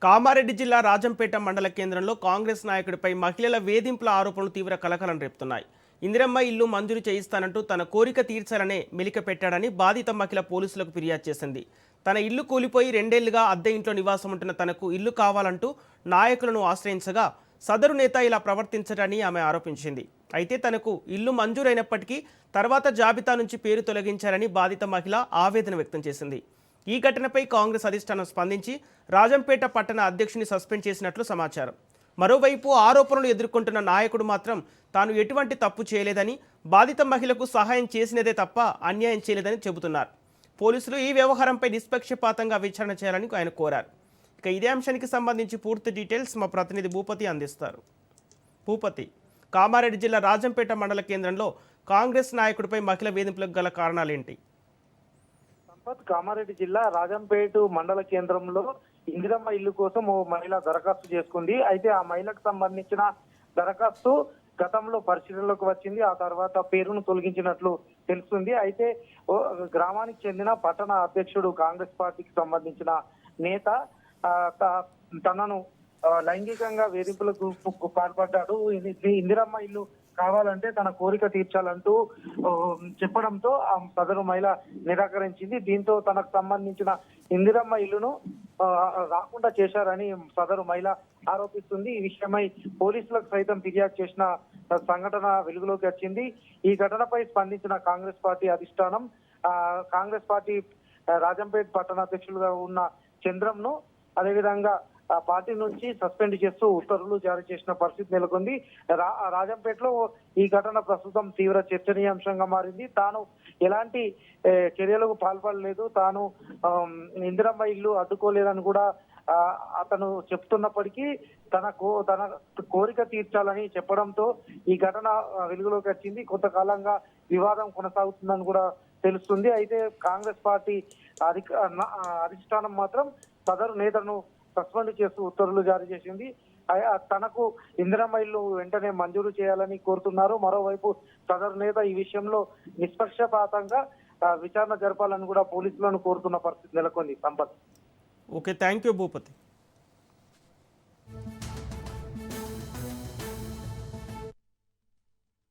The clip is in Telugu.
కామారెడ్డి జిల్లా రాజంపేట మండల కేంద్రంలో కాంగ్రెస్ నాయకుడిపై మహిళల వేధింపుల ఆరోపణలు తీవ్ర కలకలం రేపుతున్నాయి. ఇందిరమ్మ ఇల్లు మంజూరు చేయిస్తానంటూ తన కోరిక తీర్చాలనే మెలిక పెట్టాడని బాధిత మహిళ పోలీసులకు ఫిర్యాదు చేసింది. తన ఇల్లు కూలిపోయి 2 ఏళ్లుగా అద్దె ఇంట్లో నివాసం ఉంటున్న తనకు ఇల్లు కావాలంటూ నాయకులను ఆశ్రయించగా సదరు నేత ఇలా ప్రవర్తించడాన్ని ఆమె ఆరోపించింది. అయితే తనకు ఇల్లు మంజూరైనప్పటికీ తర్వాత జాబితా నుంచి పేరు తొలగించారని బాధిత మహిళ ఆవేదన వ్యక్తం చేసింది. ఈ ఘటనపై కాంగ్రెస్ అధిష్టానం స్పందించి రాజంపేట పట్టణ అధ్యక్షుని సస్పెండ్ చేసినట్లు సమాచారం. మరోవైపు ఆరోపణలు ఎదుర్కొంటున్న నాయకుడు మాత్రం తాను ఎటువంటి తప్పు చేయలేదని, బాధిత మహిళకు సహాయం చేసినదే తప్ప అన్యాయం చేయలేదని చెబుతున్నారు. పోలీసులు ఈ వ్యవహారంపై నిష్పక్షపాతంగా విచారణ చేయాలని ఆయన కోరారు. ఇక ఇదే అంశానికి సంబంధించి పూర్తి డీటెయిల్స్ మా ప్రతినిధి భూపతి అందిస్తారు. భూపతి, కామారెడ్డి జిల్లా రాజంపేట మండల కేంద్రంలో కాంగ్రెస్ నాయకుడిపై మహిళ వేధింపులకు గల కారణాలేంటి? కామారెడ్డి జిల్లా రాజంపేట మండల కేంద్రంలో ఇందిరమ్మ ఇల్లు కోసం ఓ మహిళ దరఖాస్తు చేసుకుంది. అయితే ఆ మహిళకు సంబంధించిన దరఖాస్తు గతంలో పరిశీలనలోకి వచ్చింది. ఆ తర్వాత పేరును తొలగించినట్లు తెలుస్తుంది. అయితే గ్రామానికి చెందిన పట్టణ అధ్యక్షుడు, కాంగ్రెస్ పార్టీకి సంబంధించిన నేత తనను లైంగికంగా వేధింపులకు పాల్పడ్డాడు. ఇందిరమ్మ ఇల్లు కావాలంటే తన కోరిక తీర్చాలంటూ చెప్పడంతో ఆ సదరు మహిళ నిరాకరించింది. దీంతో తనకు సంబంధించిన ఇందిరమ్మ ఇల్లును రాకుండా చేశారని సదరు మహిళ ఆరోపిస్తుంది. ఈ విషయమై పోలీసులకు సైతం ఫిర్యాదు చేసిన సంఘటన వెలుగులోకి వచ్చింది. ఈ ఘటనపై స్పందించిన కాంగ్రెస్ పార్టీ అధిష్టానం కాంగ్రెస్ పార్టీ రాజంపేట పట్టణ అధ్యక్షులుగా ఉన్న చంద్రంను అదేవిధంగా పార్టీ నుంచి సస్పెండ్ చేస్తూ ఉత్తర్వులు జారీ చేసిన పరిస్థితి నెలకొంది. రాజంపేటలో ఈ ఘటన ప్రస్తుతం తీవ్ర చర్చనీయాంశంగా మారింది. తాను ఎలాంటి చర్యలకు పాల్పడలేదు, తాను ఇందిరమ్మ ఇల్లు అడ్డుకోలేదని కూడా అతను చెప్తున్నప్పటికీ తన కోరిక తీర్చాలని చెప్పడంతో ఈ ఘటన వెలుగులోకి వచ్చింది. కొంతకాలంగా వివాదం కొనసాగుతుందని కూడా తెలుస్తుంది. అయితే కాంగ్రెస్ పార్టీ అధిష్టానం మాత్రం సదరు నేతను సస్పెండ్ చేస్తూ ఉత్తర్వులు జారీ చేసింది. తనకు ఇందిరమ్మ ఇల్లు వెంటనే మంజూరు చేయాలని కోరుతున్నారు. మరోవైపు సదరు నేత ఈ విషయంలో నిష్పక్షపాతంగా విచారణ జరపాలని కూడా పోలీసులను కోరుతున్న పరిస్థితి నెలకొంది. Sampath. Okay, thank you Bhupathi.